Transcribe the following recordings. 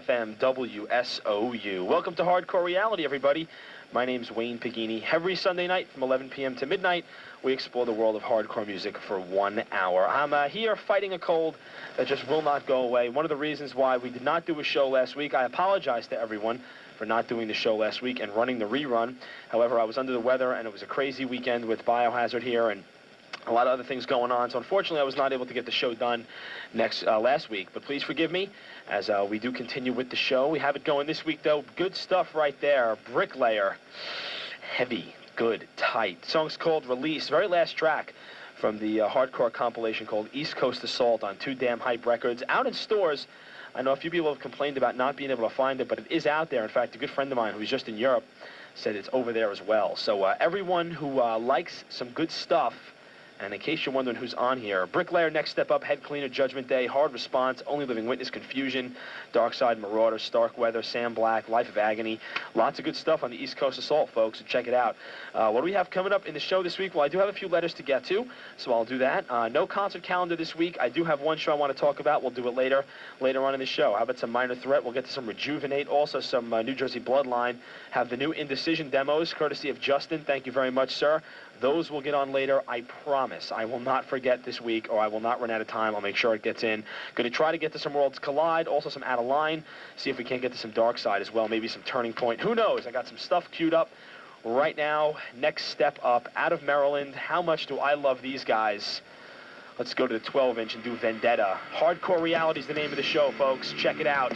FM WSOU. Welcome to Hardcore Reality, everybody. My name's Wayne Pagini. Every Sunday night from 11 p.m. to midnight, we explore the world of hardcore music for 1 hour. I'm here fighting a cold that just will not go away. One of the reasons why we did not do a show last week, I apologize to everyone for not doing the show last week and running the rerun. However, I was under the weather, and it was a crazy weekend with Biohazard here and a lot of other things going on, so unfortunately I was not able to get the show done last week. But please forgive me as we do continue with the show. We have it going this week, though. Good stuff right there. Bricklayer. Heavy, good, tight. The song's called Release. Very last track from the hardcore compilation called East Coast Assault on Too Damn Hype Records. Out in stores. I know a few people have complained about not being able to find it, but it is out there. In fact, a good friend of mine who's just in Europe said it's over there as well. So everyone who likes some good stuff, and in case you're wondering who's on here, Bricklayer, Next Step Up, Head Cleaner, Judgment Day, Hard Response, Only Living Witness, Confusion, Dark Side, Marauder, Stark Weather, Sam Black, Life of Agony. Lots of good stuff on the East Coast Assault, folks, so check it out. What do we have coming up in the show this week? Well, I do have a few letters to get to, so I'll do that. No concert calendar this week. I do have one show I want to talk about. We'll do it later on in the show. How about some Minor Threat? We'll get to some Rejuvenate. Also, some New Jersey Bloodline. Have the new Indecision demos, courtesy of Justin. Thank you very much, sir. Those will get on later, I promise. I will not forget this week, or I will not run out of time. I'll make sure it gets in. Going to try to get to some Worlds Collide, also some Out of Line, see if we can't get to some Dark Side as well, maybe some Turning Point. Who knows? I got some stuff queued up right now. Next step up, out of Maryland. How much do I love these guys? Let's go to the 12-inch and do Vendetta. Hardcore Reality is the name of the show, folks. Check it out.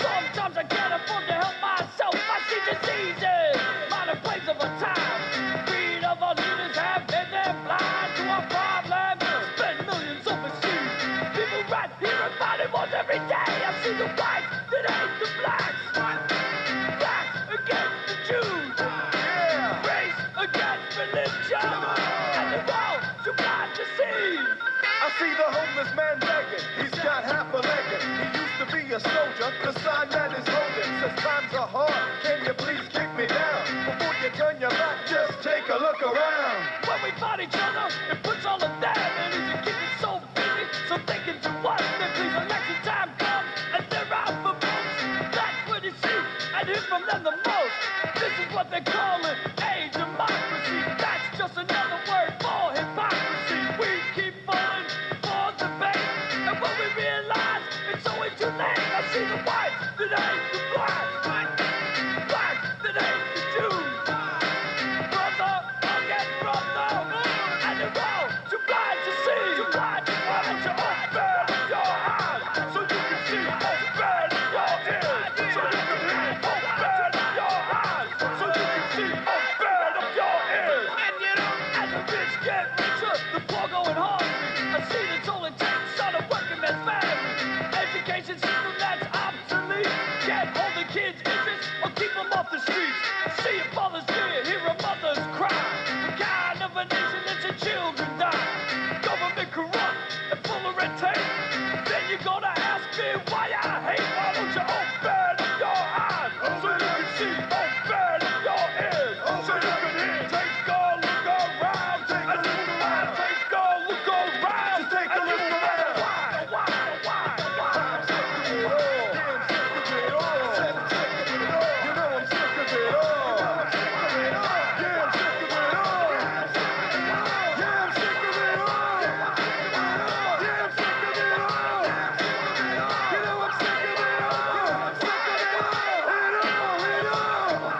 Sometimes I can't afford to help myself. see the whites that hate the blacks. Blacks against the Jews. Race against religion. And they're all too blind to see. I see the homeless man begging. He's got half a leg. He used to be a soldier. The sign that is holding says times are hard. Can you please kick me down? Before you turn your back, just take a look around. When we fight each other, it puts all of them. And easy keep it so busy, so they can do what? Then please election time comes, and they're out for votes. That's what you see, and hear from them the most. This is what they call it, a democracy. That's just another word for hypocrisy. We keep falling for the bait, and when we realize it's always too late, I see the whites that hate the blacks, blacks that hate the Jews. Brother against brother, and they're all too blind to see. Too blind to open your eyes, so you can see. Open your ears, so you can hear. Open your eyes, so you can see. Open up your ears. And you know, as the rich get richer, the poor going hungry. I see the toll it takes on a working man's family. Education system that's obsolete. Can't hold the kids' interest or keep them off the streets. See a father's fear, hear a mother's cry. The kind of a nation that's your children die. Government corrupt and full of red tape. Then you're gonna ask me why I hate. Why don't you open up your eyes so you can see? Open up your ears so you can hear. Take a look around. Take a look around. Take a look around. Just take a look around. Why? I'm sick of it all. Yeah, I'm sick of it all. Sick of it all. You know I'm sick of it all. I'm sick of it all. Yeah, I'm sick of it all. Yeah, I'm sick of it all. Yeah, I'm sick of it all. You know I'm sick of it all. I'm sick of it all. It all.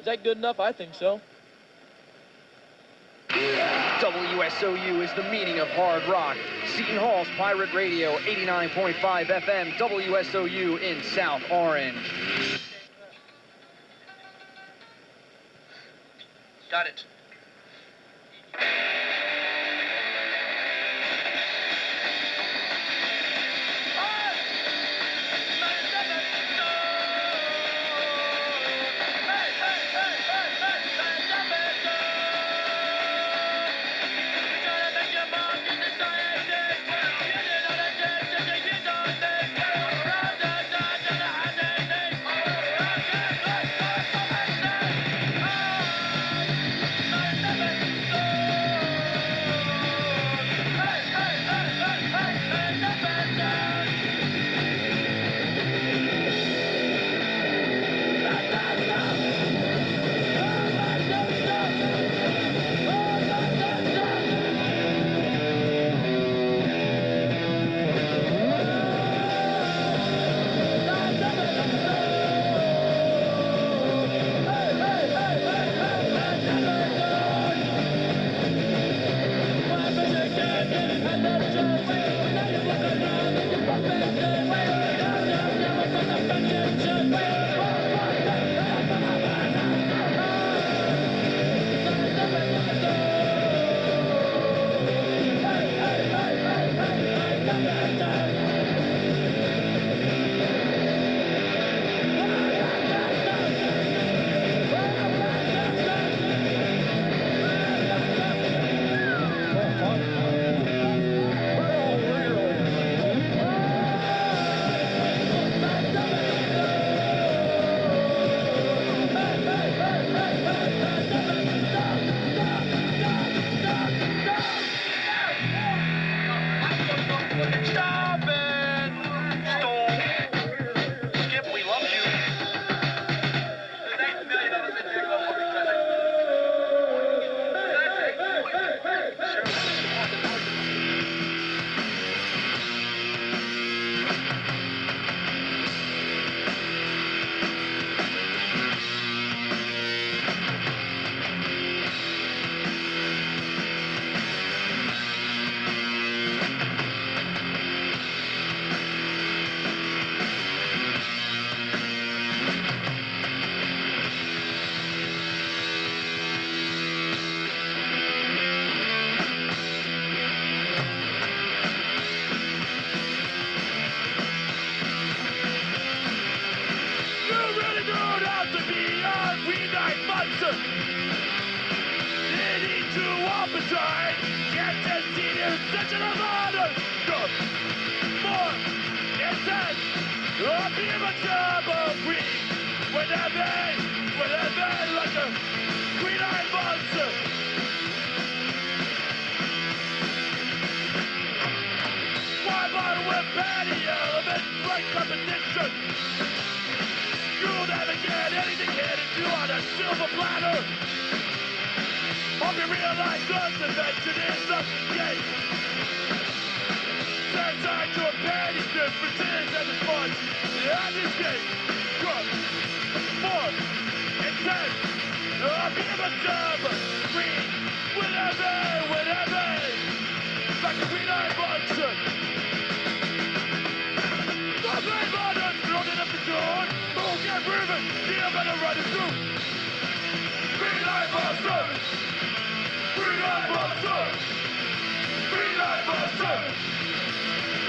that good enough? I think so. WSOU is the meaning of hard rock. Seton Hall's Pirate Radio, 89.5 FM, WSOU in South Orange. Got it. side. Can't just see this such an honor. Good. More. Inside. I'll be a trouble queen. Whenever, like a green-eyed monster. Why bother with patty elements like competition? You'll never get anything handed to you on a silver platter. Hope you realize that the invention is a game. Set aside your petty differences and it's fun. And this game, good, more, intense. I'll be a job, green, whatever. Like a green-eyed monster. The blade button, loading up the door. Oh, get moving, you're gonna run it through. Green-eyed monster. Green-eyed monster. Green-eyed monster.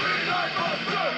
Green-eyed monster.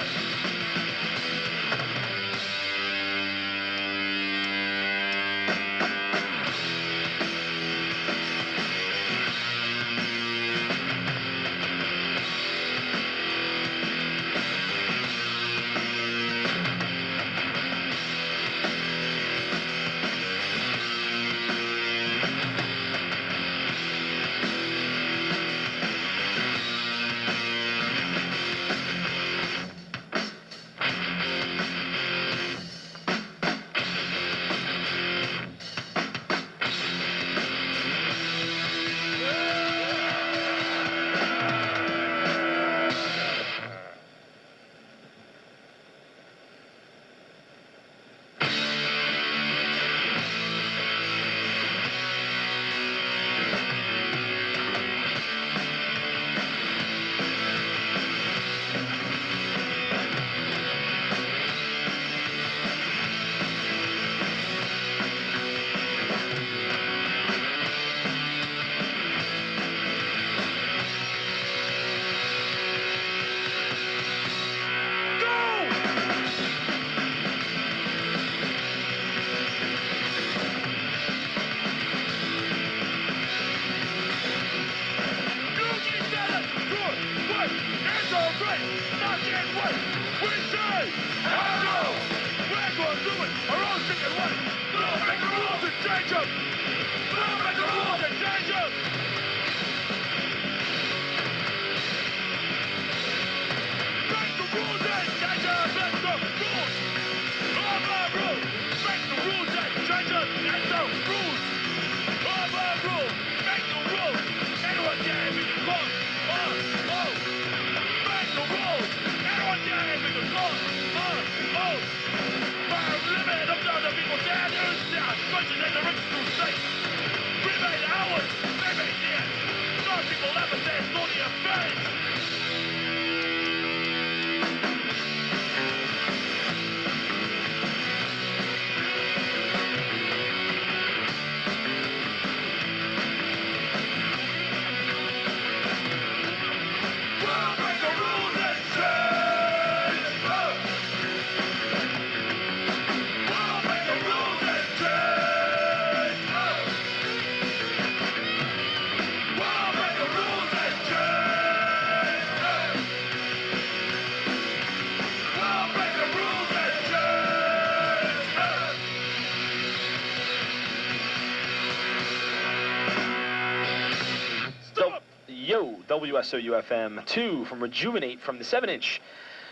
WSOU FM 2 from Rejuvenate from the 7-inch.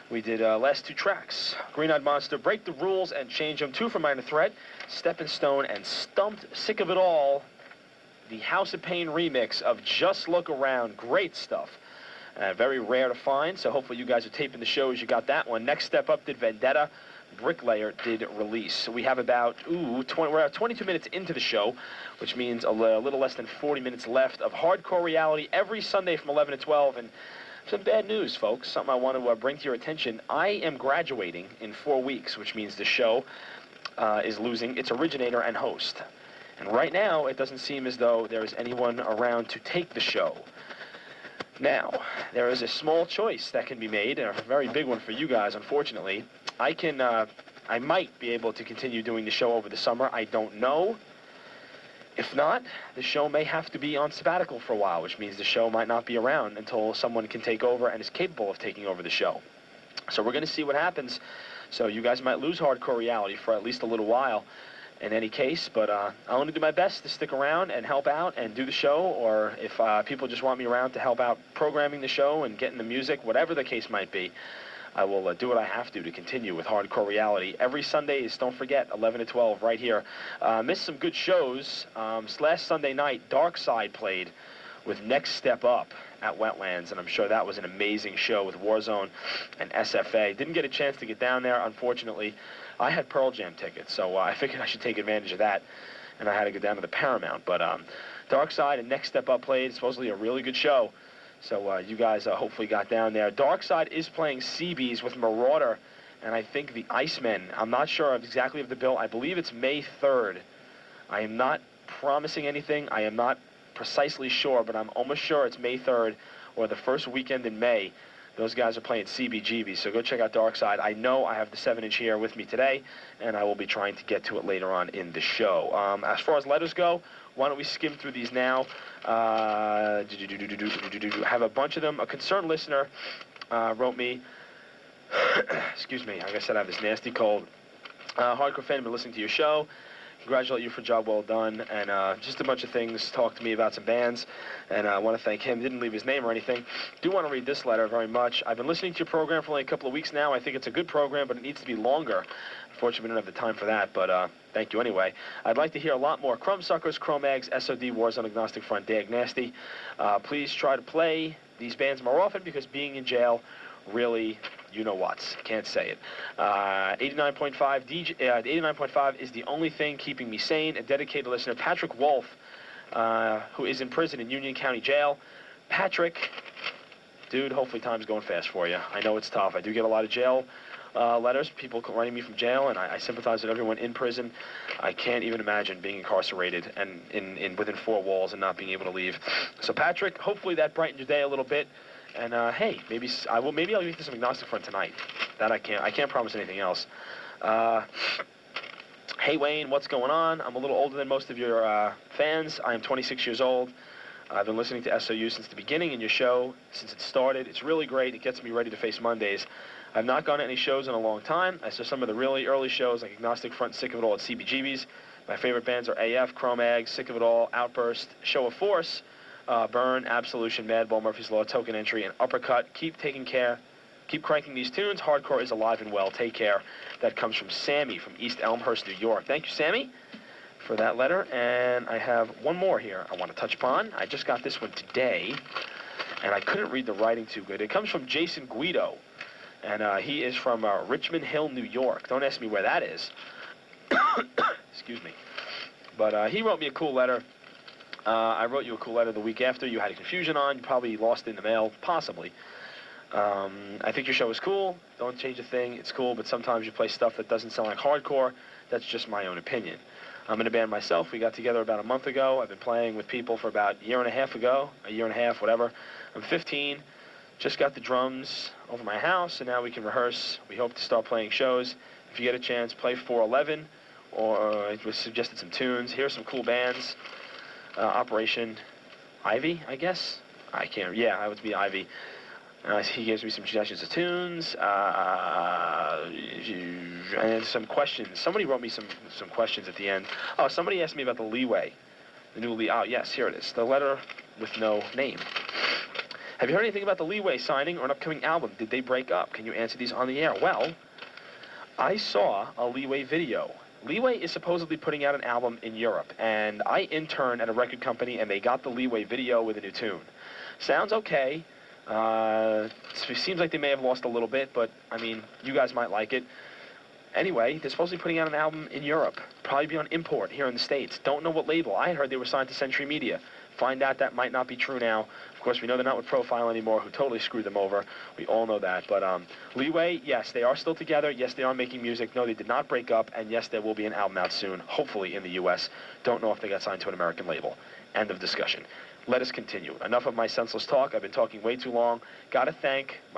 We did last two tracks. Green-Eyed Monster, Break the Rules and Change Them. 2 from Minor Threat, Stepping Stone, and Stumped. Sick of It All. The House of Pain remix of Just Look Around. Great stuff. Very rare to find, so hopefully you guys are taping the shows. You got that one. Next Step Up did Vendetta. Bricklayer did Release. So we have about, we're at 22 minutes into the show, which means a little less than 40 minutes left of Hardcore Reality every Sunday from 11 to 12. And some bad news, folks, something I want to bring to your attention. I am graduating in 4 weeks, which means the show is losing its originator and host. And right now, it doesn't seem as though there is anyone around to take the show. Now, there is a small choice that can be made, and a very big one for you guys, unfortunately. I might be able to continue doing the show over the summer. I don't know. If not, the show may have to be on sabbatical for a while, which means the show might not be around until someone can take over and is capable of taking over the show. So we're going to see what happens. So you guys might lose Hardcore Reality for at least a little while in any case, but I want to do my best to stick around and help out and do the show, or if people just want me around to help out programming the show and getting the music, whatever the case might be, I will do what I have to continue with Hardcore Reality. Every Sundays, don't forget, 11 to 12 right here. Missed some good shows. Last Sunday night, Dark Side played with Next Step Up at Wetlands, and I'm sure that was an amazing show with Warzone and SFA. Didn't get a chance to get down there, unfortunately. I had Pearl Jam tickets, so I figured I should take advantage of that, and I had to go down to the Paramount. But Dark Side and Next Step Up played. Supposedly a really good show, so you guys hopefully got down there. Dark Side is playing CBs with Marauder, and I think the Icemen. I'm not sure exactly of the bill. I believe it's May 3rd. I am not promising anything. I am not precisely sure, but I'm almost sure it's May 3rd or the first weekend in May. Those guys are playing CBGB, so go check out Dark Side. I know I have the 7-inch here with me today, and I will be trying to get to it later on in the show. As far as letters go, why don't we skim through these now? I have a bunch of them. A concerned listener wrote me, excuse me, like I said, I have this nasty cold. Hardcore fan, been listening to your show. Congratulate you for a job well done, and just a bunch of things. Talked to me about some bands, and I want to thank him. Didn't leave his name or anything. Do want to read this letter very much. I've been listening to your program for only a couple of weeks now. I think it's a good program, but it needs to be longer. Unfortunately, we don't have the time for that, but thank you anyway. I'd like to hear a lot more Crumbsuckers, Cro-Mags, SOD, Warzone, Agnostic Front, Dag Nasty. Please try to play these bands more often, because being in jail really, you know what, can't say it. 89.5 is the only thing keeping me sane. A dedicated listener, Patrick Wolf, who is in prison in Union County Jail. Patrick, dude, hopefully time's going fast for you. I know it's tough. I do get a lot of jail letters, people writing me from jail, and I sympathize with everyone in prison. I can't even imagine being incarcerated and within four walls and not being able to leave. So Patrick, hopefully that brightened your day a little bit. And hey, maybe I'll get to some Agnostic Front tonight. That I can't promise anything else. Hey Wayne, what's going on? I'm a little older than most of your fans. I am 26 years old. I've been listening to SOU since the beginning in your show, since it started. It's really great. It gets me ready to face Mondays. I've not gone to any shows in a long time. I saw some of the really early shows like Agnostic Front, Sick of It All at CBGB's. My favorite bands are AF, Cro-Mag, Sick of It All, Outburst, Show of Force, Burn, Absolution, Madball, Murphy's Law, Token Entry, and Uppercut. Keep taking care. Keep cranking these tunes. Hardcore is alive and well. Take care. That comes from Sammy from East Elmhurst, New York. Thank you, Sammy, for that letter. And I have one more here I want to touch upon. I just got this one today, and I couldn't read the writing too good. It comes from Jason Guido, and he is from Richmond Hill, New York. Don't ask me where that is. Excuse me. But he wrote me a cool letter. I wrote you a cool letter the week after. You had a confusion on. You probably lost it in the mail, possibly. I think your show is cool. Don't change a thing. It's cool, but sometimes you play stuff that doesn't sound like hardcore. That's just my own opinion. I'm in a band myself. We got together about a month ago. I've been playing with people for about a year and a half, whatever. I'm 15. Just got the drums over my house, and now we can rehearse. We hope to start playing shows. If you get a chance, play 411, or I suggested some tunes. Here's some cool bands. Operation Ivy, I guess. I can't. Yeah, I would be Ivy. He gives me some suggestions of tunes and some questions. Somebody wrote me some questions at the end. Oh, somebody asked me about the Leeway, the new Oh, yes, here it is. The letter with no name. Have you heard anything about the Leeway signing or an upcoming album? Did they break up? Can you answer these on the air? Well, I saw a Leeway video. Leeway is supposedly putting out an album in Europe, and I interned at a record company, and they got the Leeway video with a new tune. Sounds okay. It seems like they may have lost a little bit, but, I mean, you guys might like it. Anyway, they're supposed to be putting out an album in Europe. Probably be on import here in the States. Don't know what label. I heard they were signed to Century Media. Find out that might not be true now. Of course, we know they're not with Profile anymore, who totally screwed them over. We all know that. But Leeway, yes, they are still together. Yes, they are making music. No, they did not break up. And yes, there will be an album out soon, hopefully in the U.S. Don't know if they got signed to an American label. End of discussion. Let us continue. Enough of my senseless talk. I've been talking way too long. Got to thank my